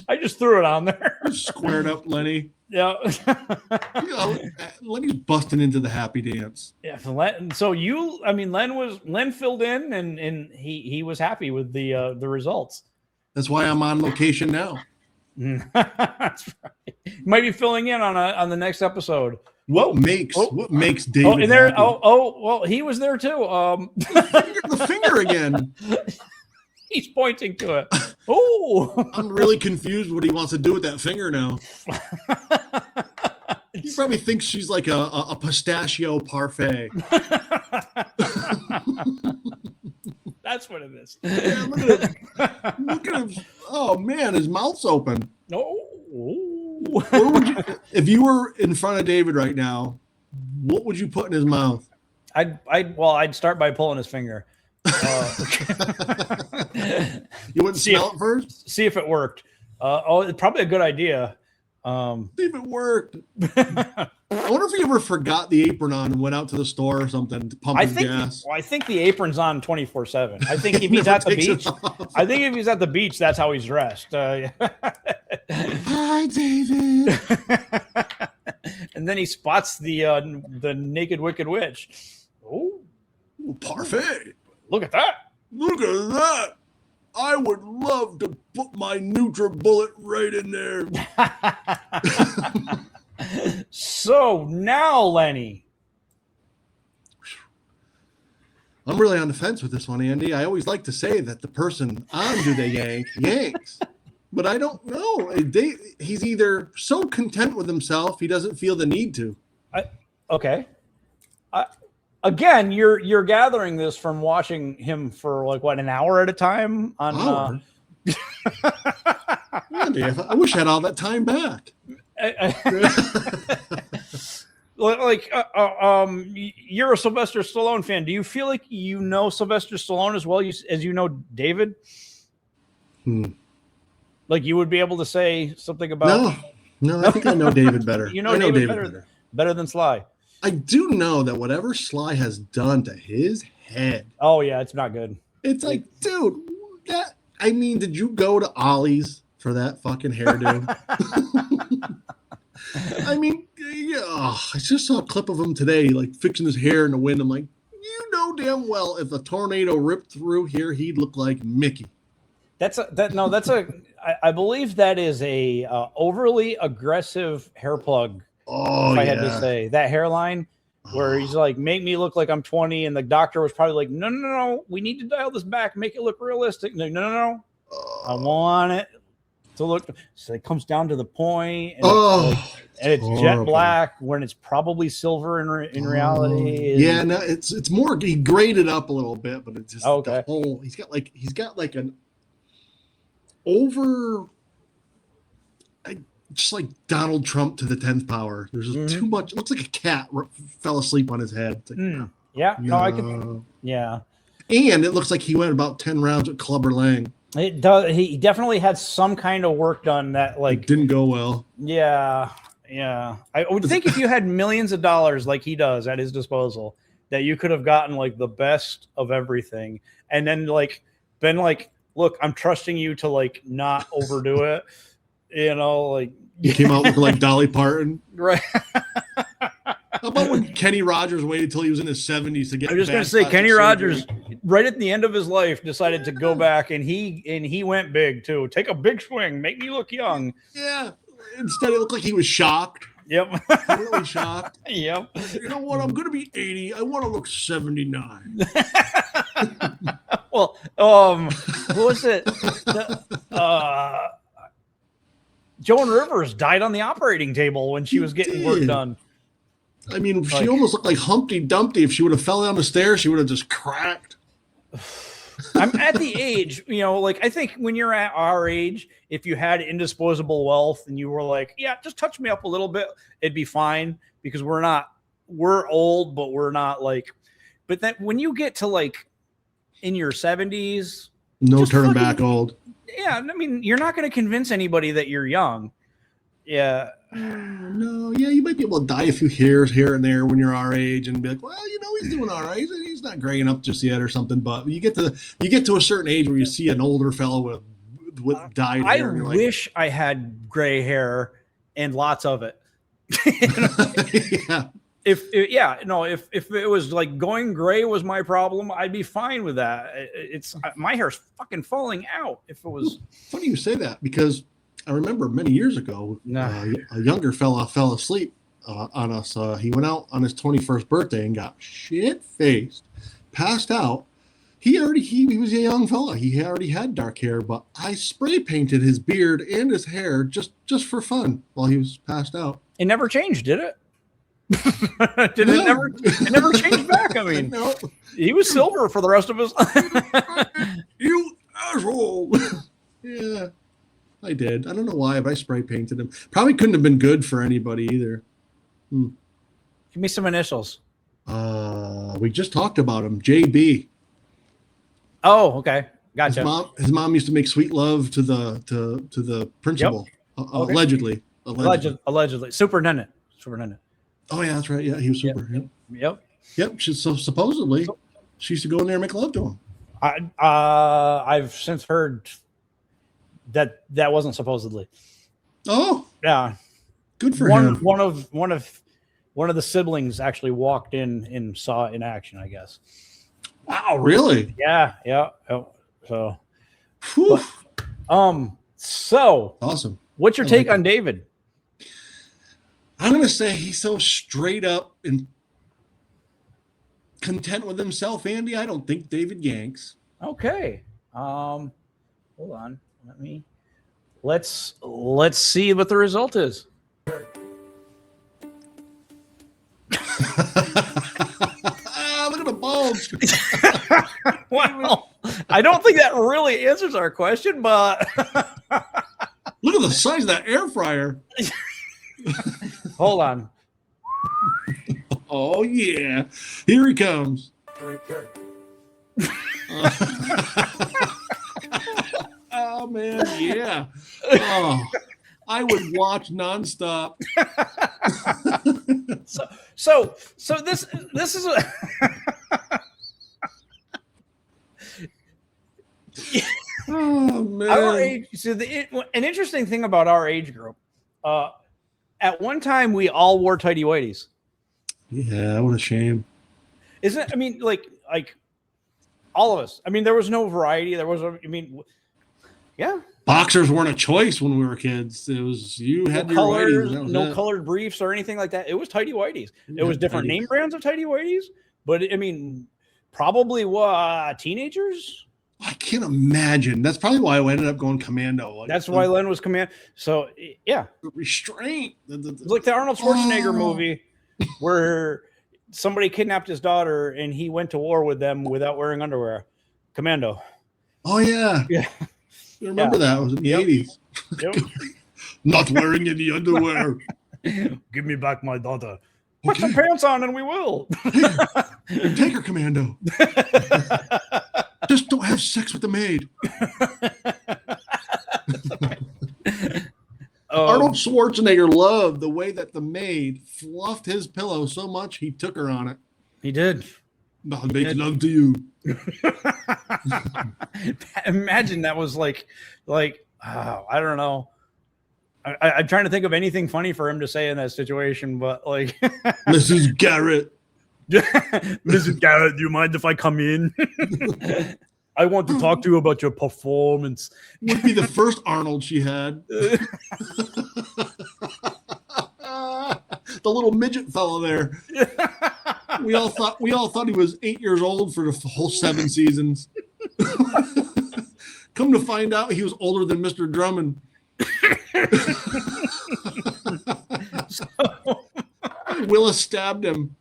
I just threw it on there. Squared up Lenny. Yeah. Lenny's busting into the happy dance. Yeah. Len filled in and he was happy with the results. That's why I'm on location now. That's right. Might be filling in on the next episode. What makes David? Oh, and there. Well, he was there too. The finger again. He's pointing to it. Oh, I'm really confused what he wants to do with that finger now. He probably thinks she's like a pistachio parfait. That's what it is. Yeah, look at him. Look at him. Oh man, his mouth's open. Oh. What would you, if you were in front of David right now, what would you put in his mouth? I'd start by pulling his finger. You wouldn't smell it first? See if it worked. It's probably a good idea. See if it worked. I wonder if he ever forgot the apron on and went out to the store or something to pump his gas. Well, I think the apron's on 24/7. I think if he's at the beach, that's how he's dressed. Hi, David. And then he spots the naked wicked witch. Oh, parfait! Look at that! Look at that! I would love to put my NutriBullet right in there. So now, Lenny. I'm really on the fence with this one, Andy. I always like to say that the person on Do They Yank yanks. But I don't know. He's either so content with himself, he doesn't feel the need to. Okay. Again, you're gathering this from watching him for like what, an hour at a time on. Andy, I wish I had all that time back. You're a Sylvester Stallone fan. Do you feel like you know Sylvester Stallone as well as you know David? Like you would be able to say something about? No, I think I know David better. You know David better than Sly. I do know that whatever Sly has done to his head. Oh yeah, it's not good. It's like, dude, did you go to Ollie's for that fucking hairdo? I mean, yeah, I just saw a clip of him today, like fixing his hair in the wind. I'm like, you know damn well if a tornado ripped through here, he'd look like Mickey. I believe that is a overly aggressive hair plug. Oh, if I had to say that hairline where he's like, make me look like I'm 20. And the doctor was probably like, no, we need to dial this back, make it look realistic. No. I want it to look. So it comes down to the point and it's jet black when it's probably silver in reality. Yeah, no, it's more, he graded up a little bit, but it's just okay. He's got like an over, just like Donald Trump to the 10th power. There's just too much. It looks like a cat fell asleep on his head. Like, I could. Yeah. And it looks like he went about 10 rounds at Clubber Lang. It does. He definitely had some kind of work done that like didn't go well. Yeah. I would think if you had millions of dollars like he does at his disposal, that you could have gotten like the best of everything, and then like been like, look, I'm trusting you to like not overdo it. You know, like you came out looking like Dolly Parton, right? How about when Kenny Rogers waited till he was in his 70s to get? I'm just going to say Kenny Rogers, right at the end of his life, decided to go back, and he went big too. Take a big swing, make me look young. Yeah. Instead, it looked like he was shocked. Yep. Really shocked. Yep. You know what? I'm going to be 80. I want to look 79. Well, what was it? Joan Rivers died on the operating table when she was getting work done. I mean, she almost looked like Humpty Dumpty. If she would have fell down the stairs, she would have just cracked. I'm at the age, like I think when you're at our age, if you had indisposable wealth and you were like, yeah, just touch me up a little bit, it'd be fine, because we're old, but we're not like, but then when you get to like in your 70s, no turning back old. Yeah. I mean, you're not going to convince anybody that you're young. Yeah. No, yeah, you might be able to dye a few hairs here and there when you're our age and be like, well, he's doing all right. He's not graying up just yet or something. But you get to a certain age where you see an older fellow with dyed hair. I wish I had gray hair and lots of it. Yeah. If it was like going gray was my problem, I'd be fine with that. It's my hair's fucking falling out. If it was funny you say that, because I remember many years ago, a younger fella fell asleep on us. He went out on his 21st birthday and got shit-faced, passed out. He was a young fella. He already had dark hair, but I spray painted his beard and his hair just for fun while he was passed out. It never changed, did it? It never changed back. I mean, no. He was silver for the rest of his life. You asshole. Yeah. I did. I don't know why, but I spray painted him. Probably couldn't have been good for anybody either. Give me some initials. We just talked about him. JB. Oh, okay. Gotcha. His mom used to make sweet love to the principal. Yep. Okay. Allegedly. Superintendent. Oh yeah, that's right. Yeah, he was super. Yep. Yep. Supposedly she used to go in there and make love to him. I've since heard that wasn't supposedly. Oh, yeah. Good for him. One of the siblings actually walked in and saw it in action, I guess. Wow, really? Yeah. So, so awesome. What's your take on David? I'm gonna say he's so straight up and content with himself, Andy. I don't think David yanks. Okay. Hold on. Let's see what the result is. Look at the bulge. Well, I don't think that really answers our question, but look at the size of that air fryer. Hold on. Oh yeah, here he comes. Oh man, yeah. Oh, I would watch nonstop. So this is a oh man. Our age, so an interesting thing about our age group, at one time we all wore tighty whities. Yeah, what a shame. Isn't it? I mean, like all of us. I mean, there was no variety. Yeah. Boxers weren't a choice when we were kids. It was you had your whities. No colored briefs or anything like that. It was tighty whities. It was different name brands of tighty whities, but I mean, probably teenagers. I can't imagine. That's probably why I ended up going commando. That's why Len was commando. So yeah, restraint. Like the Arnold Schwarzenegger movie where somebody kidnapped his daughter and he went to war with them without wearing underwear. Commando. Oh yeah. Yeah. I remember that. It was in the 80s. Yep. Not wearing any underwear. Give me back my daughter. Put some pants on and we will. Hey, take her, Commando. Just don't have sex with the maid. Arnold Schwarzenegger loved the way that the maid fluffed his pillow so much he took her on it. He did. I'll make love to you. Imagine that was like I don't know. I'm trying to think of anything funny for him to say in that situation, but like, Mrs. Garrett. Mrs. Garrett, do you mind if I come in? I want to talk to you about your performance. Would be the first Arnold she had. The little midget fellow there. We all thought he was 8 years old for the whole 7 seasons. Come to find out, he was older than Mr. Drummond. Willis stabbed him.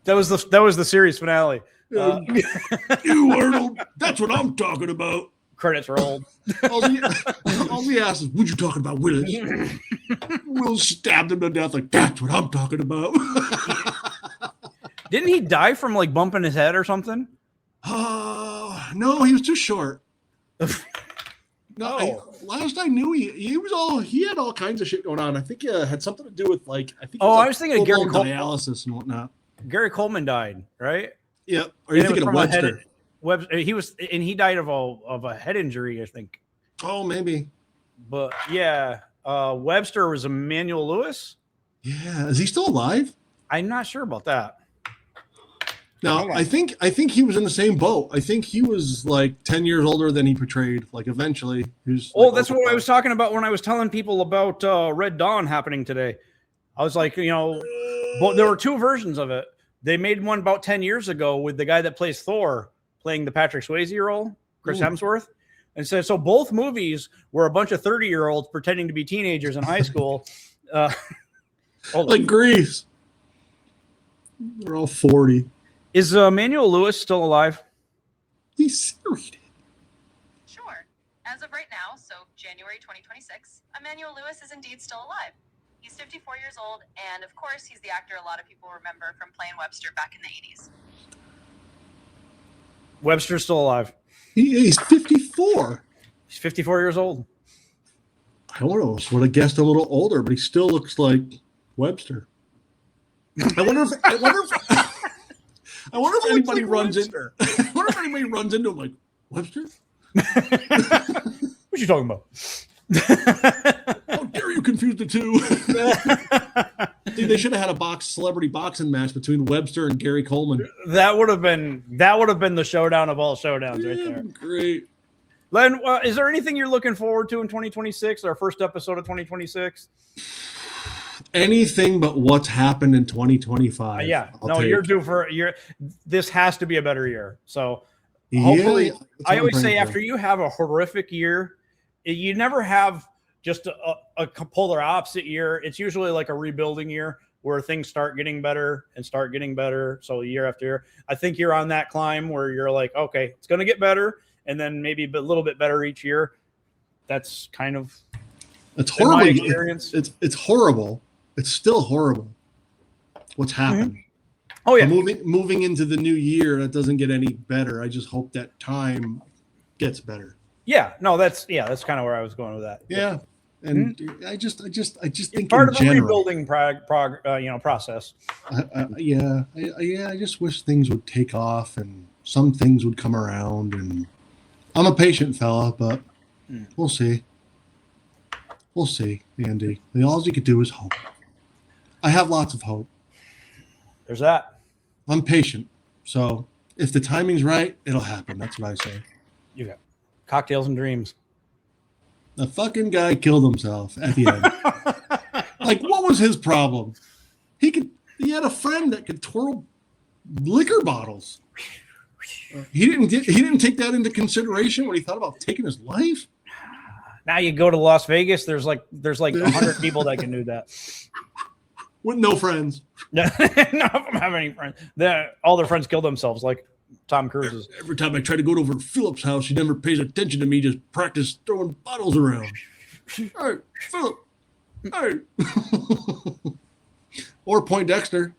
That was the series finale. You Arnold, that's what I'm talking about. Credits rolled. All he asked is, "What you talking about, Willis?" Will stabbed him to death. Like, that's what I'm talking about. Didn't he die from like bumping his head or something? No, he was too short. No, last I knew, he had all kinds of shit going on. I think it had something to do with like I was thinking of Gary Coleman. Dialysis and whatnot. Gary Coleman died, right? Yep. Are you thinking of Webster? He died of a head injury, I think. Oh, maybe. But yeah, Webster was Emmanuel Lewis. Yeah, is he still alive? I'm not sure about that. No, I think he was in the same boat. I think he was like 10 years older than he portrayed. Like eventually, that's what I was talking about when I was telling people about Red Dawn happening today. I was like, but there were 2 versions of it. They made one about 10 years ago with the guy that plays Thor playing the Patrick Swayze role, Chris Hemsworth. And so both movies were a bunch of 30-year-olds pretending to be teenagers in high school. Like Grease. They're all 40. Is Emmanuel Lewis still alive? He's serious. Sure. As of right now, so January 2026, Emmanuel Lewis is indeed still alive. He's 54 years old, and of course, he's the actor a lot of people remember from playing Webster back in the 80s. Webster's still alive. He's 54. He's 54 years old. I would have guessed a little older, but he still looks like Webster. I wonder if anybody runs into him like, Webster? What you talking about? How dare you confuse the two? See, they should have had a celebrity boxing match between Webster and Gary Coleman. That would have been the showdown of all showdowns right there. Great. Len, is there anything you're looking forward to in 2026? Our first episode of 2026? Anything but what's happened in 2025. You're due for this has to be a better year. So hopefully, I always say after you have a horrific year, you never have just a polar opposite year. It's usually like a rebuilding year where things start getting better. So year after year, I think you're on that climb where you're like, okay, it's going to get better. And then maybe a little bit better each year. That's kind of horrible. My experience. It's horrible. It's still horrible what's happened. Mm-hmm. Oh yeah. Moving into the new year, that doesn't get any better. I just hope that time gets better. Yeah, no, that's kind of where I was going with that. Yeah, and I just think part of the rebuilding process. I just wish things would take off and some things would come around. And I'm a patient fella, but we'll see. We'll see, Andy. All you could do is hope. I have lots of hope. There's that. I'm patient, so if the timing's right, it'll happen. That's what I say. You got cocktails and dreams. The fucking guy killed himself at the end. Like, what was his problem? He had a friend that could twirl liquor bottles. He didn't take that into consideration when he thought about taking his life. Now you go to Las Vegas. There's like 100 people that can do that. With no friends. None of them have any friends. All their friends killed themselves, like Tom Cruise's. Every time I try to go over to Philip's house, he never pays attention to me. Just practice throwing bottles around. Hey, Philip. Hey. Or Poindexter.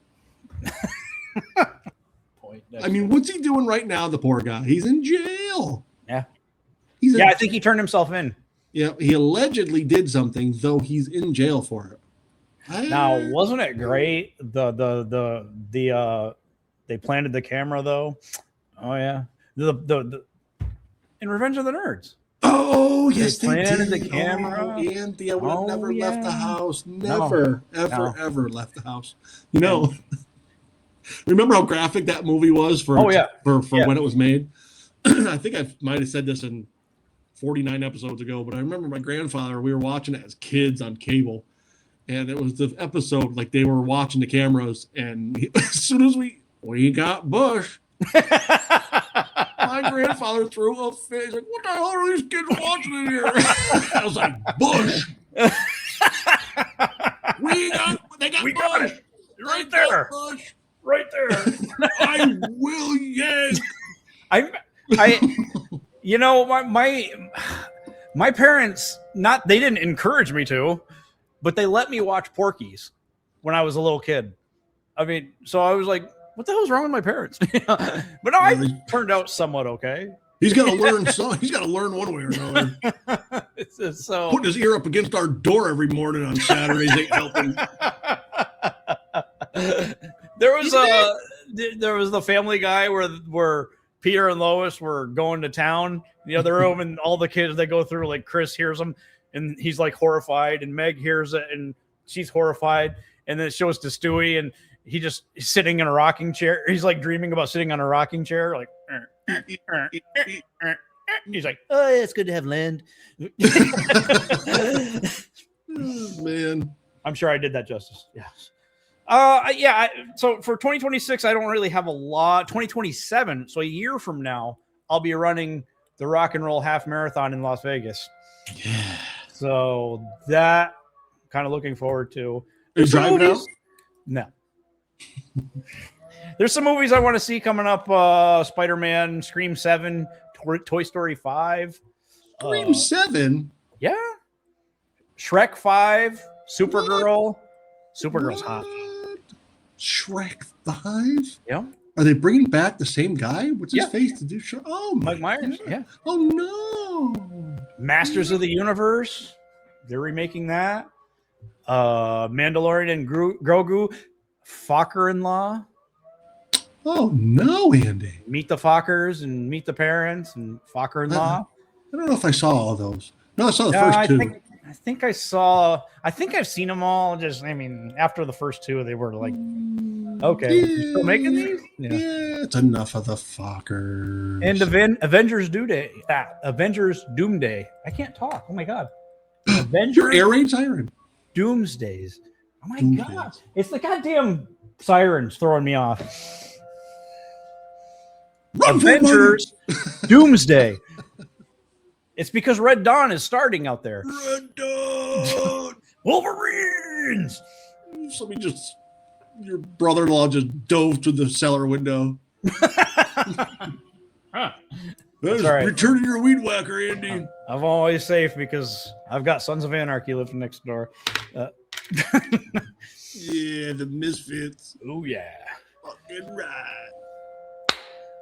I mean, what's he doing right now, the poor guy? He's in jail. Yeah. I think he turned himself in. Yeah, he allegedly did something, though he's in jail for it. Now, wasn't it great? They planted the camera though. Oh yeah, the in Revenge of the Nerds. Oh, yes, they planted did. the camera. Oh, Andy, I would have never left the house. No. Never, ever left the house. You know, remember how graphic that movie was for when it was made? I think I might have said this in 49 episodes ago, but I remember my grandfather, we were watching it as kids on cable, and it was the episode, like they were watching the cameras, and as soon as we got Bush, my grandfather threw a fit. He's like, what the hell are these kids watching in here? I was like, Bush. They got Bush. Right there. Bush. Right there. I will yank. You know, my parents, they didn't encourage me to, but they let me watch Porky's when I was a little kid. I mean, so I was like, what the hell's wrong with my parents? But no, I turned out somewhat okay. He's got to learn He's got to learn one way or another. So putting his ear up against our door every morning on Saturdays ain't helping. There was the Family Guy where Peter and Lois were going to town in the other room, and all the kids they go through, like Chris hears them and he's like horrified, and Meg hears it and she's horrified, and then it shows to Stewie and he's sitting in a rocking chair. He's like dreaming about sitting on a rocking chair, like he's like, oh, it's good to have land. Oh, man, I'm sure I did that justice. Yes. So for 2026, I don't really have a lot. 2027, so a year from now, I'll be running the Rock and Roll Half Marathon in Las Vegas. Yeah. So that kind of looking forward to. Are you driving now? No. There's some movies I want to see coming up. Spider-Man, Scream 7, Toy Story 5. Scream 7? Yeah. Shrek 5, Supergirl. Supergirl's hot. Shrek 5? Yeah. Are they bringing back the same guy? What's his face to do? Oh, Mike Myers. Yeah. Oh, no. Masters of the Universe. They're remaking that. Mandalorian and Grogu. Fokker-in-Law. Oh, no, Andy. Meet the Fockers and Meet the Parents and Fokker-in-Law. I don't know if I saw all those. No, I saw the first two. I think I've seen them all. After the first two, they were like, okay, you still making these? Yeah, it's enough of the Fockers. And Avengers Doomsday. Avengers Doomsday. I can't talk. Oh my god. Your air raid siren. Doomsdays. Oh my god. It's the goddamn sirens throwing me off. Avengers Doomsday. It's because Red Dawn is starting out there. Red Dawn! Wolverines! Your brother-in-law just dove to the cellar window. That's right. Return to your weed whacker, Andy. I'm always safe because I've got Sons of Anarchy living next door. Yeah, the Misfits. Oh, yeah. Fucking right.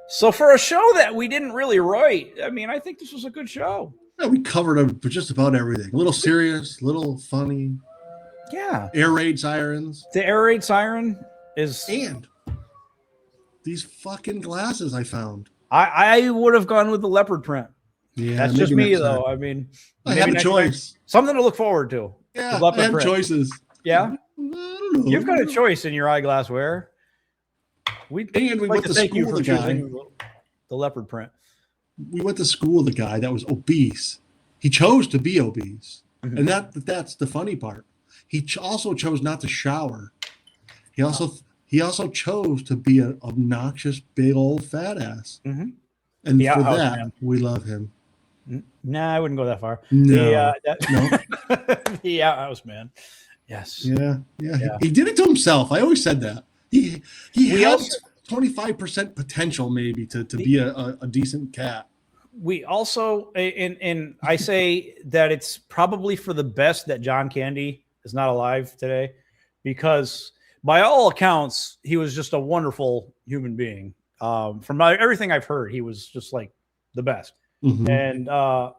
So for a show that we didn't really write, I think this was a good show. Yeah, we covered just about everything. A little serious, a little funny. Yeah. Air raid sirens. The air raid siren is... And these fucking glasses I found. I would have gone with the leopard print. Yeah, that's just me, though. I have a choice. Something to look forward to. Yeah, I have choices. Yeah? I don't know. You've got a choice in your eyeglass wear. We went to school with a guy. The leopard print. We went to school with a guy that was obese. He chose to be obese. Mm-hmm. And that's the funny part. He also chose not to shower. He also chose to be an obnoxious big old fat ass. Mm-hmm. And for that, man, we love him. Nah, I wouldn't go that far. No. No. The outhouse man. Yes. Yeah. He did it to himself. I always said that. He has 25% potential maybe to be a decent cat. We also, and I say that it's probably for the best that John Candy is not alive today, because by all accounts, he was just a wonderful human being. From everything I've heard, he was just like the best. Mm-hmm. And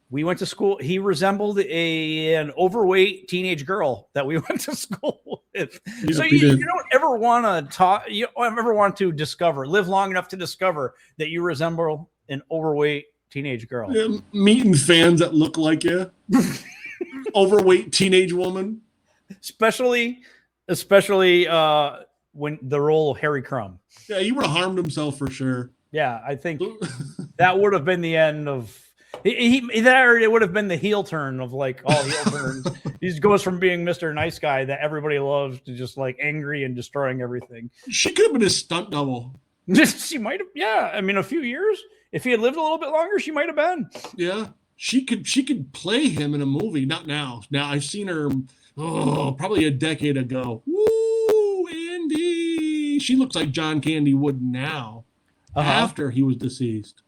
we went to school. He resembled an overweight teenage girl that we went to school with. So you don't ever want to talk. You don't ever want to live long enough to discover that you resemble an overweight teenage girl. Yeah, meeting fans that look like you. Overweight teenage woman. Especially when the role of Harry Crumb. Yeah, he would have harmed himself for sure. Yeah, I think that would have been the end of it would have been the heel turn of like all heel turns. He just goes from being Mr. Nice Guy that everybody loves to just like angry and destroying everything. She could have been a stunt double. She might have, yeah. I mean, a few years. If he had lived a little bit longer, she might have been. Yeah. She could play him in a movie. Not now. Now I've seen her probably a decade ago. Woo, Andy. She looks like John Candy would now. After he was deceased.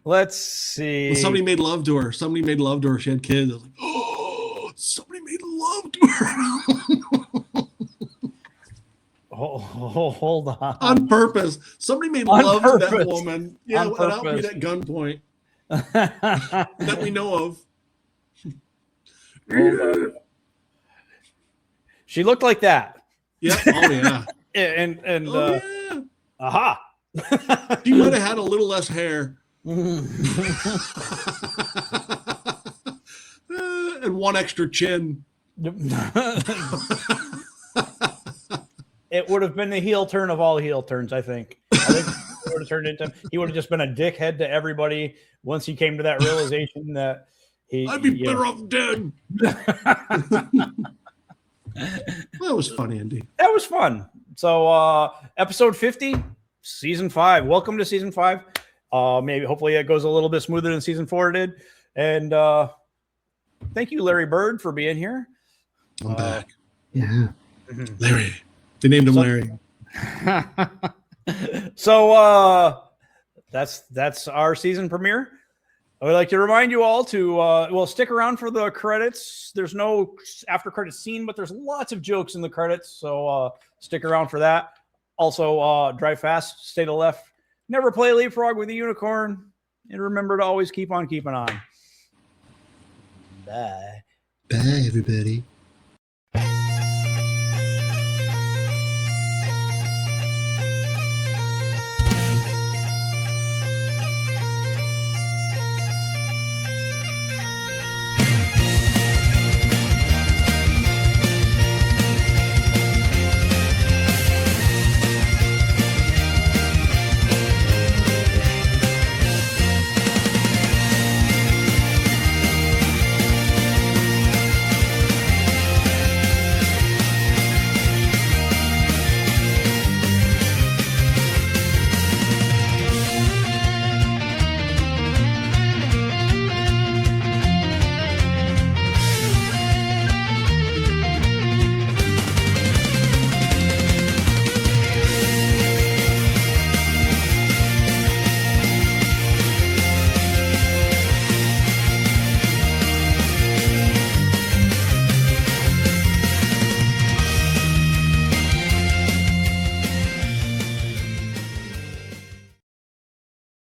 Let's see. When somebody made love to her. She had kids. I was like, oh, somebody made love to her. Hold on. On purpose. Somebody made love to that woman. Yeah, without being at gunpoint. That we know of. She looked like that. Yeah. Oh, yeah. and yeah. Aha. She might have had a little less hair. And one extra chin. It would have been the heel turn of all heel turns, I think. It would have turned into, he would have just been a dickhead to everybody once he came to that realization that I'd be better off dead. That was fun, Andy. That was fun. So episode 50, season 5. Welcome to season 5. Hopefully it goes a little bit smoother than season 4 did. And thank you, Larry Bird, for being here. I'm back. Yeah. Larry. They named him Larry. So that's our season premiere. I would like to remind you all to stick around for the credits. There's no after credit scene, but there's lots of jokes in the credits, so stick around for that. Also, drive fast, stay to the left, never play leapfrog with a unicorn, and remember to always keep on keeping on. Bye. Bye, everybody.